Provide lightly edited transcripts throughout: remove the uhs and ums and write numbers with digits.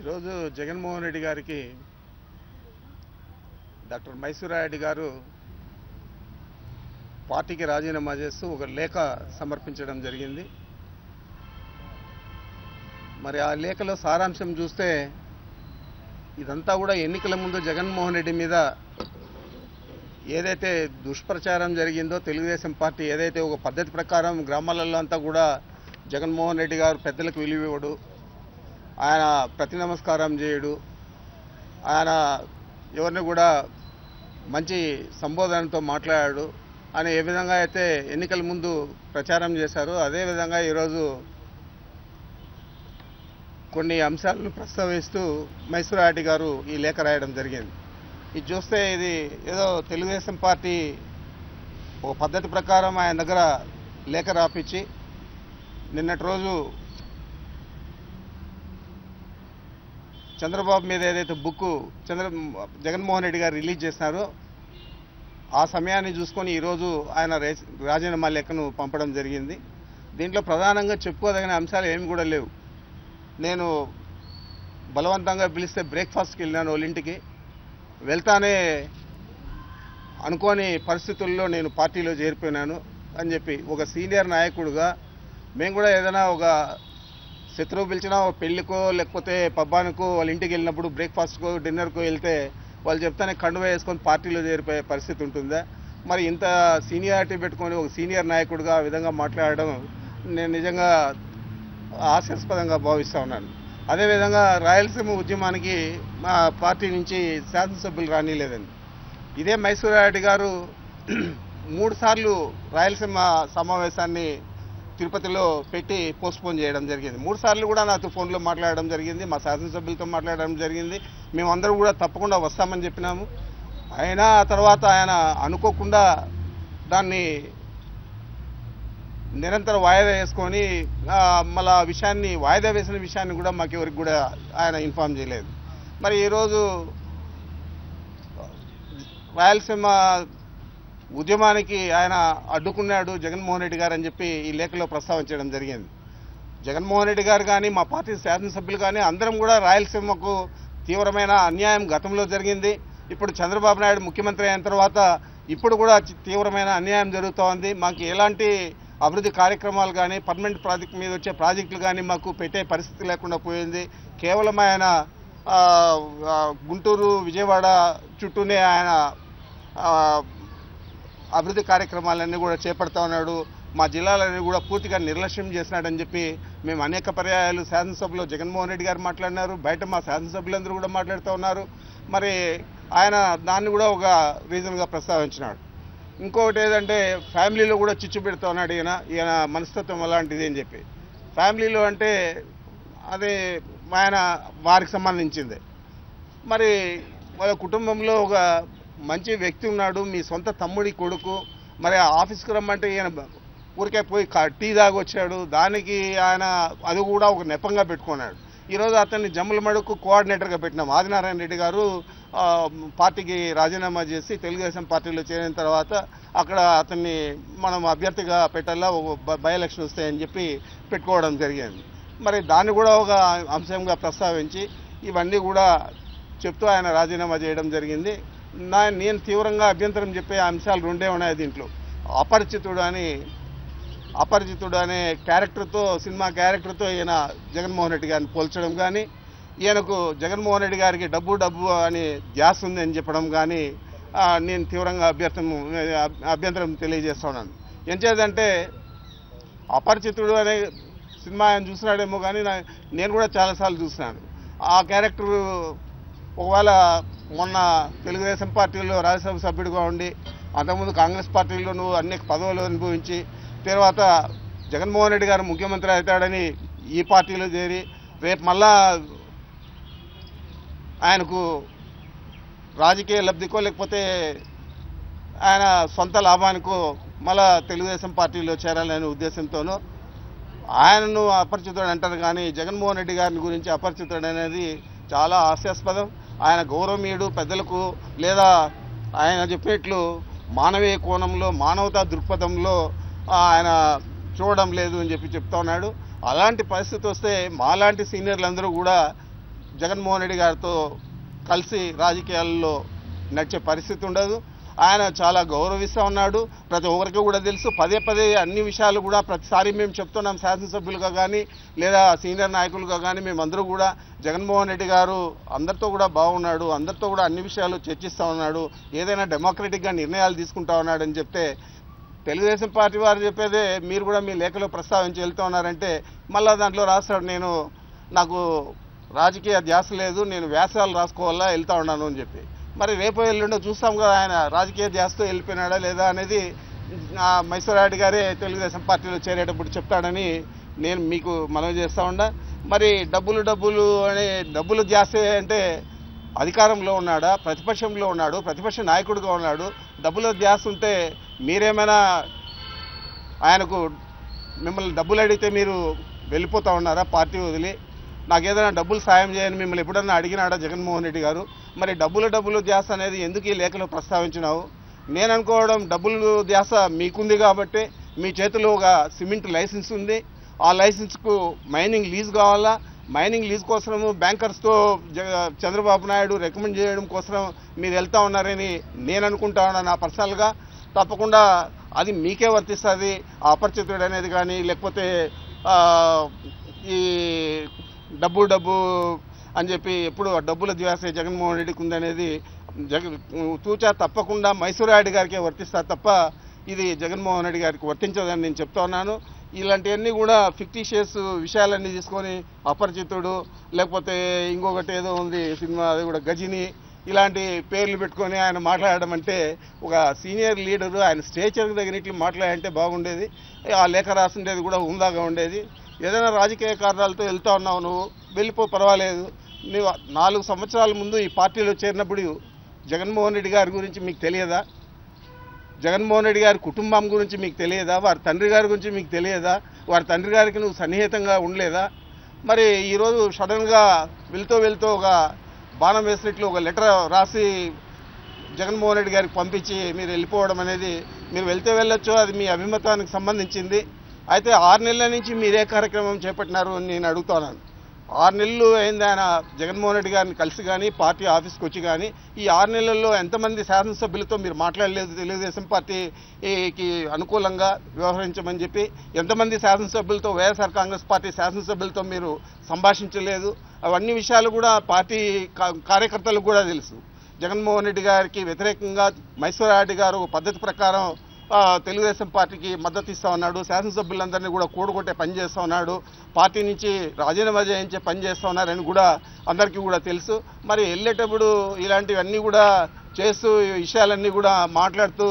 ఈరోజు జగన్మోహన్ రెడ్డి గారికి డాక్టర్ మైసూరారెడ్డి గారు పార్టీకి రాజీనామా చేస్తూ ఒక లేఖ సమర్పించడం జరిగింది. మరి ఆ లేఖలో సారాంశం చూస్తే ఇదంతా కూడా ఎన్నికల ముందు జగన్మోహన్ రెడ్డి మీద ఏదైతే దుష్ప్రచారం జరిగిందో, తెలుగుదేశం పార్టీ ఏదైతే ఒక పద్ధతి ప్రకారం గ్రామాలలో అంతా కూడా జగన్మోహన్ రెడ్డి గారు పెద్దలకు విలువ ఇవ్వడు, ఆయన ప్రతి నమస్కారం చేయడు, ఆయన ఎవరిని కూడా మంచి సంబోధనతో మాట్లాడాడు అని ఏ విధంగా అయితే ఎన్నికల ముందు ప్రచారం చేశారో, అదేవిధంగా ఈరోజు కొన్ని అంశాలను ప్రస్తావిస్తూ మైసూరారెడ్డి గారు ఈ లేఖ రాయడం జరిగింది. ఇది చూస్తే ఇది ఏదో తెలుగుదేశం పార్టీ ఒక పద్ధతి ప్రకారం ఆయన దగ్గర లేఖ రాపించి నిన్నటి రోజు చంద్రబాబు మీద ఏదైతే బుక్కు జగన్మోహన్ రెడ్డి గారు రిలీజ్ చేసినారో ఆ సమయాన్ని చూసుకొని ఈరోజు ఆయన రాజీనామా లేఖను పంపడం జరిగింది. దీంట్లో ప్రధానంగా చెప్పుకోదగిన అంశాలు ఏమి కూడా లేవు. నేను బలవంతంగా పిలిస్తే బ్రేక్ఫాస్ట్కి వెళ్ళినాను వాళ్ళింటికి, వెళ్తానే అనుకోని పరిస్థితుల్లో నేను పార్టీలో చేరిపోయినాను అని చెప్పి ఒక సీనియర్ నాయకుడుగా మేము కూడా ఏదైనా ఒక శత్రువు పిలిచినా ఒక పెళ్లికో లేకపోతే పబ్బానికో వాళ్ళ ఇంటికి వెళ్ళినప్పుడు బ్రేక్ఫాస్ట్కో డిన్నర్కో వెళ్తే వాళ్ళు చెప్తానే కండువా వేసుకొని పార్టీలో చేరిపోయే పరిస్థితి ఉంటుందా? మరి ఇంత సీనియారిటీ పెట్టుకొని ఒక సీనియర్ నాయకుడిగా ఆ విధంగా మాట్లాడడం నేను నిజంగా హాస్యాస్పదంగా భావిస్తూ ఉన్నాను. అదేవిధంగా రాయలసీమ ఉద్యమానికి మా పార్టీ నుంచి శాసనసభ్యులు రానిలేదండి. ఇదే మైసూరారెడ్డి గారు 3 సార్లు రాయలసీమ సమావేశాన్ని తిరుపతిలో పెట్టి పోస్ట్పోన్ చేయడం జరిగింది. 3 సార్లు కూడా నాతో ఫోన్లో మాట్లాడడం జరిగింది, మా శాసనసభ్యులతో మాట్లాడడం జరిగింది. మేమందరూ కూడా తప్పకుండా వస్తామని చెప్పినాము. అయినా ఆ తర్వాత ఆయన అనుకోకుండా దాన్ని నిరంతరం వాయిదా వేసుకొని మళ్ళా విషయాన్ని వాయిదా వేసిన విషయాన్ని కూడా మాకెవరికి కూడా ఆయన ఇన్ఫార్మ్ చేయలేదు. మరి ఈరోజు రాయలసీమ ఉద్యమానికి ఆయన అడ్డుకున్నాడు జగన్మోహన్ రెడ్డి గారు అని చెప్పి ఈ లేఖలో ప్రస్తావించడం జరిగింది. జగన్మోహన్ రెడ్డి గారు కానీ మా పార్టీ శాసనసభ్యులు కానీ అందరం కూడా రాయలసీమకు తీవ్రమైన అన్యాయం గతంలో జరిగింది. ఇప్పుడు చంద్రబాబు నాయుడు ముఖ్యమంత్రి అయిన తర్వాత ఇప్పుడు కూడా తీవ్రమైన అన్యాయం జరుగుతూ ఉంది. మాకు ఎలాంటి అభివృద్ధి కార్యక్రమాలు కానీ పర్మనెంట్ ప్రాజెక్ట్ మీద వచ్చే ప్రాజెక్టులు కానీ మాకు పెట్టే పరిస్థితి లేకుండా పోయింది. కేవలం ఆయన గుంటూరు విజయవాడ చుట్టూనే ఆయన అభివృద్ధి కార్యక్రమాలన్నీ కూడా చేపడతా ఉన్నాడు. మా జిల్లాలన్నీ కూడా పూర్తిగా నిర్లక్ష్యం చేసినాడని చెప్పి మేము అనేక పర్యాయాలు శాసనసభలో జగన్మోహన్ రెడ్డి గారు మాట్లాడినారు, బయట మా శాసనసభ్యులందరూ కూడా మాట్లాడుతూ ఉన్నారు. మరి ఆయన దాన్ని కూడా ఒక రీజన్గా ప్రస్తావించినాడు. ఇంకొకటి ఏదంటే ఫ్యామిలీలో కూడా చిచ్చు పెడుతూ ఉన్నాడు ఈయన మనస్తత్వం అలాంటిది అని చెప్పి. ఫ్యామిలీలో అంటే అది ఆయన వారికి సంబంధించింది. మరి వాళ్ళ కుటుంబంలో ఒక మంచి వ్యక్తి ఉన్నాడు, మీ సొంత తమ్ముడి కొడుకు. మరి ఆఫీస్కి రమ్మంటే ఈయన ఊరికే పోయి టీ దాగొచ్చాడు. దానికి ఆయన అది కూడా ఒక నెపంగా పెట్టుకున్నాడు. ఈరోజు అతన్ని జమ్ములమడుకు కోఆర్డినేటర్గా పెట్టినాం. ఆదినారాయణ రెడ్డి గారు పార్టీకి రాజీనామా చేసి తెలుగుదేశం పార్టీలో చేరిన తర్వాత అక్కడ అతన్ని మనం అభ్యర్థిగా పెట్టాలా, బై ఎలక్షన్ వస్తాయని చెప్పి పెట్టుకోవడం జరిగింది. మరి దాన్ని కూడా ఒక అంశంగా ప్రస్తావించి ఇవన్నీ కూడా చెప్తూ ఆయన రాజీనామా చేయడం జరిగింది. నేను తీవ్రంగా అభ్యంతరం చెప్పే అంశాలు 2 ఉన్నాయి దీంట్లో. అపరిచితుడు అనే క్యారెక్టర్తో, సినిమా క్యారెక్టర్తో ఈయన జగన్మోహన్ రెడ్డి గారిని పోల్చడం కానీ, ఈయనకు జగన్మోహన్ రెడ్డి గారికి డబ్బు అని ధ్యాస ఉంది అని చెప్పడం కానీ నేను తీవ్రంగా అభ్యంతరం తెలియజేస్తున్నాను. ఏం చేద్దంటే అపరిచితుడు అనే సినిమా ఆయన చూసినాడేమో కానీ నేను కూడా చాలాసార్లు చూసినాను. ఆ క్యారెక్టర్ ఒకవేళ మొన్న తెలుగుదేశం పార్టీలో రాజ్యసభ సభ్యుడిగా ఉండి అంతకుముందు కాంగ్రెస్ పార్టీలోనూ అనేక పదవులు అనుభవించి తర్వాత జగన్మోహన్ రెడ్డి గారు ముఖ్యమంత్రి అవుతాడని ఈ పార్టీలో చేరి రేపు మళ్ళా ఆయనకు రాజకీయ లబ్ధికో లేకపోతే ఆయన సొంత లాభానికో మళ్ళా తెలుగుదేశం పార్టీలో చేరాలనే ఉద్దేశంతోనూ ఆయనను అపరిచితుడు అంటారు. కానీ జగన్మోహన్ రెడ్డి గారిని గురించి అపరిచితుడు అనేది చాలా హాస్యాస్పదం. ఆయన గౌరవనీయుడు, పెద్దలకు లేదా ఆయన చెప్పినట్లు మానవీయ కోణంలో మానవతా దృక్పథంలో ఆయన చూడడం లేదు అని చెప్పి చెప్తా ఉన్నాడు. అలాంటి పరిస్థితి వస్తే మాలాంటి సీనియర్లందరూ కూడా జగన్మోహన్ రెడ్డి గారితో కలిసి రాజకీయాల్లో నడిచే పరిస్థితి ఉండదు. ఆయన చాలా గౌరవిస్తూ ఉన్నాడు. ప్రతి ఒక్కరికి కూడా తెలుసు. పదే పదే అన్ని విషయాలు కూడా ప్రతిసారి మేము చెప్తున్నాం, శాసనసభ్యులుగా కానీ లేదా సీనియర్ నాయకులుగా కానీ మేమందరూ కూడా జగన్మోహన్ రెడ్డి గారు అందరితో కూడా బాగున్నాడు, అందరితో కూడా అన్ని విషయాలు చర్చిస్తూ ఉన్నాడు, ఏదైనా డెమోక్రటిక్గా నిర్ణయాలు తీసుకుంటా ఉన్నాడని చెప్తే తెలుగుదేశం పార్టీ వారు చెప్పేదే మీరు కూడా మీ లేఖలో ప్రస్తావించి వెళ్తూ ఉన్నారంటే మళ్ళీ దాంట్లో రాస్తాడు, నాకు రాజకీయ ధ్యాస లేదు, నేను వ్యాసాలు రాసుకోవాలా వెళ్తా ఉన్నాను అని చెప్పి. మరి రేపు ఎల్లుండో చూస్తాం కదా ఆయన రాజకీయ ధ్యాసతో వెళ్ళిపోయినాడా లేదా అనేది మైసూరారెడ్డి గారే తెలుగుదేశం పార్టీలో చేరేటప్పుడు చెప్తాడని నేను మీకు మనవి చేస్తూ ఉన్నా. మరి డబ్బులు అనే డబ్బులు ధ్యాసే అంటే అధికారంలో ఉన్నాడా, ప్రతిపక్షంలో ఉన్నాడు, ప్రతిపక్ష నాయకుడిగా ఉన్నాడు, డబ్బుల ధ్యాస ఉంటే మీరేమైనా ఆయనకు మిమ్మల్ని డబ్బులు అడిగితే మీరు వెళ్ళిపోతూ ఉన్నారా పార్టీ వదిలి? నాకేదైనా డబ్బులు సాయం చేయని మిమ్మల్ని ఎప్పుడన్నా అడిగినాడా జగన్మోహన్ రెడ్డి గారు? మరి డబ్బులు ధ్యాస అనేది ఎందుకు ఈ లేఖలో ప్రస్తావించినావు? నేను అనుకోవడం డబ్బులు ధ్యాస మీకుంది కాబట్టి మీ చేతిలో ఒక సిమెంట్ లైసెన్స్ ఉంది, ఆ లైసెన్స్కు మైనింగ్ లీజ్ కావాలా, మైనింగ్ లీజ్ కోసము బ్యాంకర్స్తో చంద్రబాబు నాయుడు రికమెండ్ చేయడం కోసం మీరు వెళ్తూ ఉన్నారని నేను అనుకుంటా ఉన్నా. నా పర్సనల్గా తప్పకుండా అది మీకే వర్తిస్తుంది. అపరిచితుడు అనేది కానీ లేకపోతే ఈ డబ్బు అని చెప్పి ఎప్పుడు డబ్బుల ధ్యాస జగన్మోహన్ రెడ్డికి ఉందనేది తూచా తప్పకుండా మైసూరారెడ్డి గారికే వర్తిస్తారు తప్ప ఇది జగన్మోహన్ రెడ్డి గారికి వర్తించదని నేను చెప్తా ఉన్నాను. ఇలాంటివన్నీ కూడా ఫిక్టిషియస్ విషయాలన్నీ తీసుకొని అపరిచితుడు లేకపోతే ఇంకొకటి ఏదో ఉంది సినిమా అది కూడా గజిని ఇలాంటి పేర్లు పెట్టుకొని ఆయన మాట్లాడడం అంటే ఒక సీనియర్ లీడరు ఆయన స్టేచర్ దగ్గర మాట్లాడంటే బాగుండేది. ఆ లేఖ రాసిండేది కూడా హుందాగా ఉండేది. ఏదైనా రాజకీయ కారణాలతో వెళ్తా ఉన్నావు, నువ్వు వెళ్ళిపో, పర్వాలేదు. నువ్వు 4 సంవత్సరాల ముందు ఈ పార్టీలో చేరినప్పుడు జగన్మోహన్ రెడ్డి గారి గురించి మీకు తెలియదా? జగన్మోహన్ రెడ్డి గారి కుటుంబం గురించి మీకు తెలియదా? వారి తండ్రి గారి గురించి మీకు తెలియదా? వారి తండ్రి గారికి నువ్వు సన్నిహితంగా ఉండలేదా? మరి ఈరోజు సడన్గా వెళ్తూ ఒక బాణం వేసినట్లు ఒక లెటర్ రాసి జగన్మోహన్ రెడ్డి గారికి పంపించి మీరు వెళ్ళిపోవడం అనేది, మీరు వెళ్తే వెళ్ళొచ్చు, అది మీ అభిమతానికి సంబంధించింది. అయితే 6 నెలల నుంచి మీరే కార్యక్రమం చేపట్టినారు అని నేను అడుగుతున్నాను. 6 నెలలు అయింది ఆయన జగన్మోహన్ రెడ్డి గారిని కలిసి కానీ పార్టీ ఆఫీస్కి వచ్చి కానీ. ఈ 6 నెలల్లో ఎంతమంది శాసనసభ్యులతో మీరు మాట్లాడలేదు తెలుగుదేశం పార్టీకి అనుకూలంగా వ్యవహరించమని చెప్పి? ఎంతమంది శాసనసభ్యులతో వైఎస్ఆర్ కాంగ్రెస్ పార్టీ శాసనసభ్యులతో మీరు సంభాషించలేదు? అవన్నీ విషయాలు కూడా పార్టీ కార్యకర్తలకు కూడా తెలుసు. జగన్మోహన్ రెడ్డి గారికి వ్యతిరేకంగా మైసూరారెడ్డి గారు పద్ధతి ప్రకారం తెలుగుదేశం పార్టీకి మద్దతు ఇస్తా ఉన్నాడు, శాసనసభ్యులందరినీ కూడా కూడగొట్టే పని చేస్తూ ఉన్నాడు, పార్టీ నుంచి రాజీనామా చేయించే పని చేస్తూ ఉన్నారని కూడా అందరికీ కూడా తెలుసు. మరి వెళ్ళేటప్పుడు ఇలాంటివన్నీ కూడా చేస్తూ ఈ విషయాలన్నీ కూడా మాట్లాడుతూ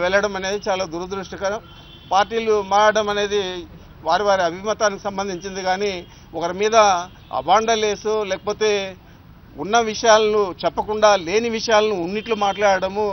వెళ్ళడం అనేది చాలా దురదృష్టకరం. పార్టీలు మారడం అనేది వారి అభిమతానికి సంబంధించింది కానీ ఒకరి మీద అబాండాలేసు లేకపోతే ఉన్న విషయాలను చెప్పకుండా లేని విషయాలను ఉన్నట్లు మాట్లాడడము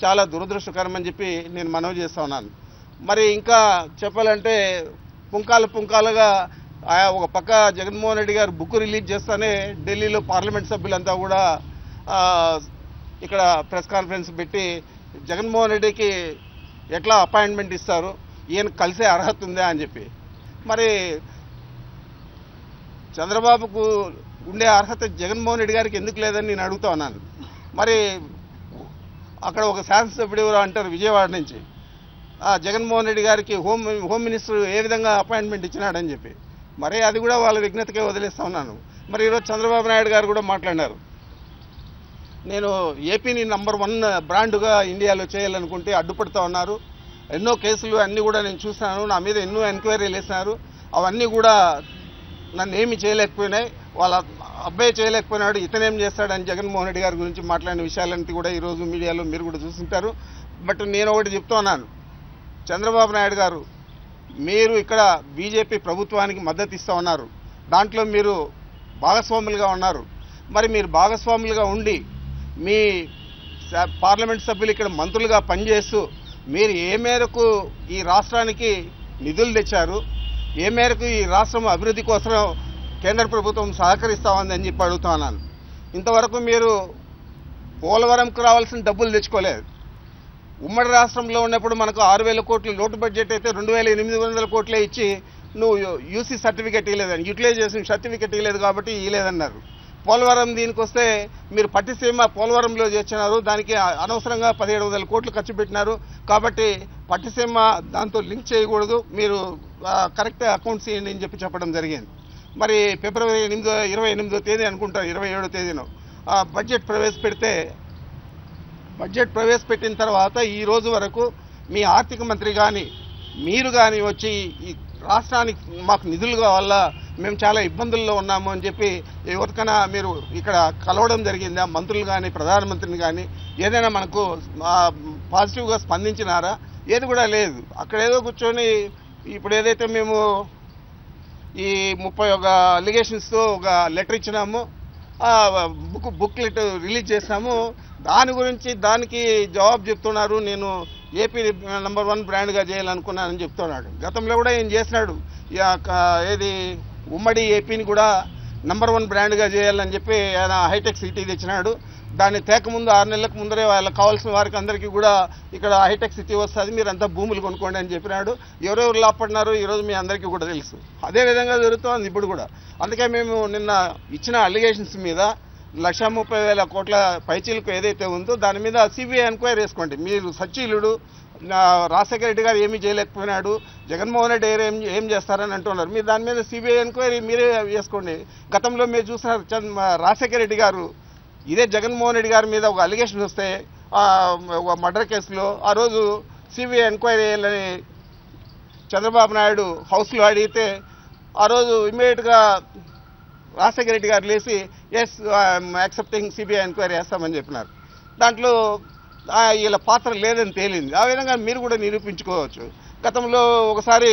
చాలా దురదృష్టకరం అని చెప్పి నేను మనవి చేస్తా ఉన్నాను. మరి ఇంకా చెప్పాలంటే పుంకాలుగా ఒక పక్క జగన్మోహన్ రెడ్డి గారు బుక్ రిలీజ్ చేస్తానే ఢిల్లీలో పార్లమెంట్ సభ్యులంతా కూడా ఇక్కడ ప్రెస్ కాన్ఫరెన్స్ పెట్టి జగన్మోహన్ రెడ్డికి ఎట్లా అపాయింట్మెంట్ ఇస్తారు, ఈయన కలిసే అర్హత ఉందా అని చెప్పి. మరి చంద్రబాబుకు ఉండే అర్హత జగన్మోహన్ రెడ్డి గారికి ఎందుకు లేదని నేను అడుగుతా ఉన్నాను. మరి అక్కడ ఒక శాసనసభ్యుడు ఎవరు అంటారు విజయవాడ నుంచి జగన్మోహన్ రెడ్డి గారికి హోమ్ మినిస్టర్ ఏ విధంగా అపాయింట్మెంట్ ఇచ్చినాడని చెప్పి. మరి అది కూడా వాళ్ళ విజ్ఞతకే వదిలేస్తా ఉన్నాను. మరి ఈరోజు చంద్రబాబు నాయుడు గారు కూడా మాట్లాడినారు, నేను ఏపీని నంబర్ 1 బ్రాండ్గా ఇండియాలో చేయాలనుకుంటే అడ్డుపడుతూ ఉన్నారు, ఎన్నో కేసులు అన్నీ కూడా నేను చూసినాను, నా మీద ఎన్నో ఎంక్వైరీలు వేసినారు, అవన్నీ కూడా నన్ను ఏమి చేయలేకపోయినాయి, వాళ్ళ అబ్బాయి చేయలేకపోయినాడు, ఇతనేం చేస్తాడని జగన్మోహన్ రెడ్డి గారి గురించి మాట్లాడిన విషయాలంతా కూడా ఈరోజు మీడియాలో మీరు కూడా చూస్తుంటారు. బట్ నేను ఒకటి చెప్తున్నాను, చంద్రబాబు నాయుడు గారు మీరు ఇక్కడ బీజేపీ ప్రభుత్వానికి మద్దతు ఇస్తూ ఉన్నారు, దాంట్లో మీరు భాగస్వాములుగా ఉన్నారు. మరి మీరు భాగస్వాములుగా ఉండి మీ పార్లమెంట్ సభ్యులు ఇక్కడ మంత్రులుగా పనిచేస్తూ మీరు ఏ మేరకు ఈ రాష్ట్రానికి నిధులు తెచ్చారు, ఏ మేరకు ఈ రాష్ట్రం అభివృద్ధి కోసం కేంద్ర ప్రభుత్వం సహకరిస్తా ఉందని చెప్పి అడుగుతున్నాను. ఇంతవరకు మీరు పోలవరంకు రావాల్సిన డబ్బులు తెచ్చుకోలేదు. ఉమ్మడి రాష్ట్రంలో ఉన్నప్పుడు మనకు 6,000 కోట్లు లోటు బడ్జెట్ అయితే 2,800 కోట్లే ఇచ్చి నువ్వు యూసీ సర్టిఫికెట్ ఇవ్వలేదని, యూటిలైజేషన్ సర్టిఫికెట్ ఇవ్వలేదు కాబట్టి ఇవ్వలేదన్నారు. పోలవరం దీనికి వస్తే మీరు పట్టిసీమ పోలవరంలో చేర్చినారు, దానికి అనవసరంగా 1700 కోట్లు ఖర్చు పెట్టినారు, కాబట్టి పట్టిసీమ దాంతో లింక్ చేయకూడదు, మీరు కరెక్ట్ అకౌంట్స్ ఇవ్వండి అని చెప్పడం జరిగింది. మరి ఫిబ్రవరి 28వ తేదీ అనుకుంటారు, 27వ తేదీన బడ్జెట్ ప్రవేశపెట్టిన తర్వాత ఈ రోజు వరకు మీ ఆర్థిక మంత్రి కానీ మీరు కానీ వచ్చి ఈ రాష్ట్రానికి మాకు నిధులు కావాలా, మేము చాలా ఇబ్బందుల్లో ఉన్నాము అని చెప్పి ఎవరికైనా మీరు ఇక్కడ కలవడం జరిగిందా? మంత్రులు కానీ ప్రధానమంత్రిని కానీ ఏదైనా మనకు పాజిటివ్గా స్పందించినారా? ఏది కూడా లేదు. అక్కడ ఏదో కూర్చొని ఇప్పుడు ఏదైతే మేము ఈ 31 అలిగేషన్స్తో ఒక లెటర్ ఇచ్చినాము, బుక్లెట్ రిలీజ్ చేసినాము, దానికి జవాబు చెప్తున్నారు. నేను ఏపీ నంబర్ 1 బ్రాండ్గా చేయాలనుకున్నానని చెప్తున్నాడు. గతంలో కూడా ఏం చేసినాడు, ఏది ఉమ్మడి ఏపీని కూడా నంబర్ 1 బ్రాండ్గా చేయాలని చెప్పి ఆయన హైటెక్ సిటీ తెచ్చినాడు. దాన్ని తేకముందు 6 నెలలకు ముందరే వాళ్ళకి కావాల్సిన వారికి అందరికీ కూడా ఇక్కడ హైటెక్ సిటీ వస్తుంది, మీరంతా భూములు కొనుక్కోండి అని చెప్పినాడు. ఎవరెవరు లాపడినారో ఈరోజు మీ అందరికీ కూడా తెలుసు. అదేవిధంగా జరుగుతోంది ఇప్పుడు కూడా. అందుకే మేము నిన్న ఇచ్చిన అలిగేషన్స్ మీద 1,30,000 కోట్ల పైచీలకు ఏదైతే ఉందో దాని మీద సిబిఐ ఎంక్వైరీ వేసుకోండి. మీరు సచ్చీలుడు రాజశేఖర రెడ్డి గారు ఏమీ చేయలేకపోయినాడు, జగన్మోహన్ రెడ్డి గారు ఏం చేస్తారని అంటున్నారు. మీరు దాని మీద సిబిఐ ఎంక్వైరీ మీరే వేసుకోండి. గతంలో మీరు చూసినారు, రాజశేఖర రెడ్డి గారు ఇదే జగన్మోహన్ రెడ్డి గారి మీద ఒక అలిగేషన్ వస్తే ఒక మర్డర్ కేసులో ఆ రోజు సిబిఐ ఎంక్వైరీ చేయాలని చంద్రబాబు నాయుడు హౌస్లో అడిగితే ఆ రోజు ఇమ్మీడియట్గా రాజశేఖర రెడ్డి గారు లేచి ఎస్ యాక్సెప్టింగ్ సిబిఐ ఎంక్వైరీ చేస్తామని చెప్పినారు. దాంట్లో వీళ్ళ పాత్ర లేదని తేలింది. ఆ విధంగా మీరు కూడా నిరూపించుకోవచ్చు. గతంలో ఒకసారి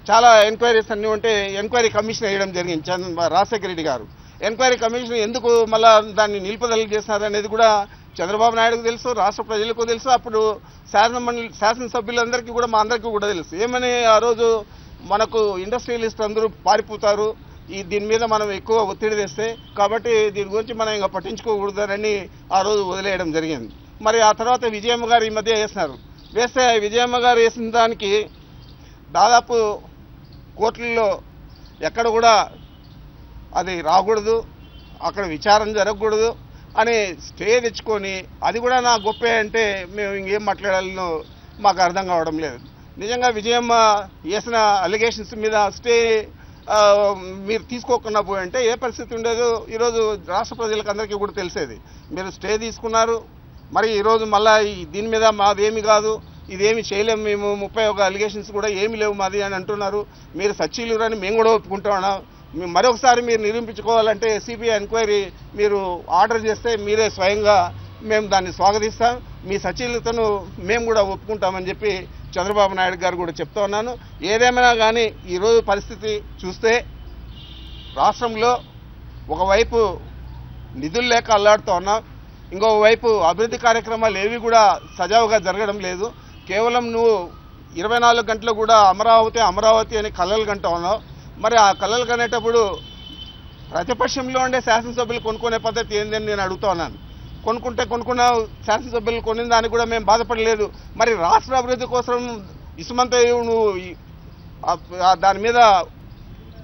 చాలా ఎంక్వైరీస్ అన్నీ ఉంటే ఎంక్వైరీ కమిషన్ వేయడం జరిగింది రాజశేఖర రెడ్డి గారు. ఎంక్వైరీ కమిషన్ ఎందుకు మళ్ళా దాన్ని నిలుపుదల చేస్తున్నారు అనేది కూడా చంద్రబాబు నాయుడుకు తెలుసు, రాష్ట్ర ప్రజలకు తెలుసు, అప్పుడు శాసనసభ్యులందరికీ కూడా మా అందరికీ కూడా తెలుసు. ఏమని ఆ రోజు మనకు ఇండస్ట్రియలిస్ట్ అందరూ పారిపోతారు, దీని మీద మనం ఎక్కువ ఒత్తిడి తెస్తే, కాబట్టి దీని గురించి మనం ఇంకా పట్టించుకోకూడదని ఆ రోజు వదిలేయడం జరిగింది. మరి ఆ తర్వాత విజయమ్మ గారు ఈ మధ్య వేస్తే విజయమ్మ గారు వేసిన దానికి దాదాపు కోర్టుల్లో ఎక్కడ కూడా అది రాకూడదు, అక్కడ విచారణ జరగకూడదు అని స్టే తెచ్చుకొని, అది కూడా నా గొప్పే అంటే మేము ఇంకేం మాట్లాడాలనో మాకు అర్థం కావడం లేదు. నిజంగా విజయమ్మ వేసిన అలిగేషన్స్ మీద స్టే మీరు తీసుకోకుండా పోయంటే ఏ పరిస్థితి ఉండేదో ఈరోజు రాష్ట్ర ప్రజలకు అందరికీ కూడా తెలిసేది. మీరు స్టే తీసుకున్నారు, మరి ఈరోజు మళ్ళీ దీని మీద మాదేమి కాదు, ఇదేమి చేయలేము, మేము 31 అలిగేషన్స్ కూడా ఏమి లేవు మాది అని అంటున్నారు. మీరు సచ్చీలు అని మేము కూడా ఒప్పుకుంటున్నాం. మరొకసారి మీరు నిరూపించుకోవాలంటే సిబిఐ ఎంక్వైరీ మీరు ఆర్డర్ చేస్తే మీరే స్వయంగా మేము దాన్ని స్వాగతిస్తాం, మీ సచ్చీలతను మేము కూడా ఒప్పుకుంటామని చెప్పి చంద్రబాబు నాయుడు గారు కూడా చెప్తా ఉన్నాను. ఏదేమైనా కానీ ఈరోజు పరిస్థితి చూస్తే రాష్ట్రంలో ఒకవైపు నిధులు లేక అల్లాడుతూ ఉన్నాం, ఇంకోవైపు అభివృద్ధి కార్యక్రమాలు ఏవి కూడా సజావుగా జరగడం లేదు. కేవలం నువ్వు 24 గంటలు కూడా అమరావతి అని కలలు కంటూ ఉన్నావు. మరి ఆ కలలు కనేటప్పుడు ప్రతిపక్షంలో ఉండే శాసనసభ్యులు కొనుక్కునే పద్ధతి ఏందని నేను అడుగుతా ఉన్నాను. కొనుక్కున్న శాసనసభ్యులు కొనిన దానికి కూడా మేము బాధపడలేదు. మరి రాష్ట్ర అభివృద్ధి కోసం ఇసుమంత నువ్వు దాని మీద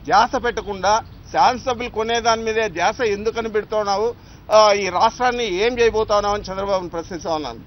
ధ్యాస పెట్టకుండా శాసనసభ్యులు కొనే దాని మీదే ధ్యాస ఎందుకని పెడుతున్నావు? ఈ రాష్ట్రాన్ని ఏం చేయబోతున్నావు అని చంద్రబాబును ప్రశ్నిస్తా ఉన్నాను.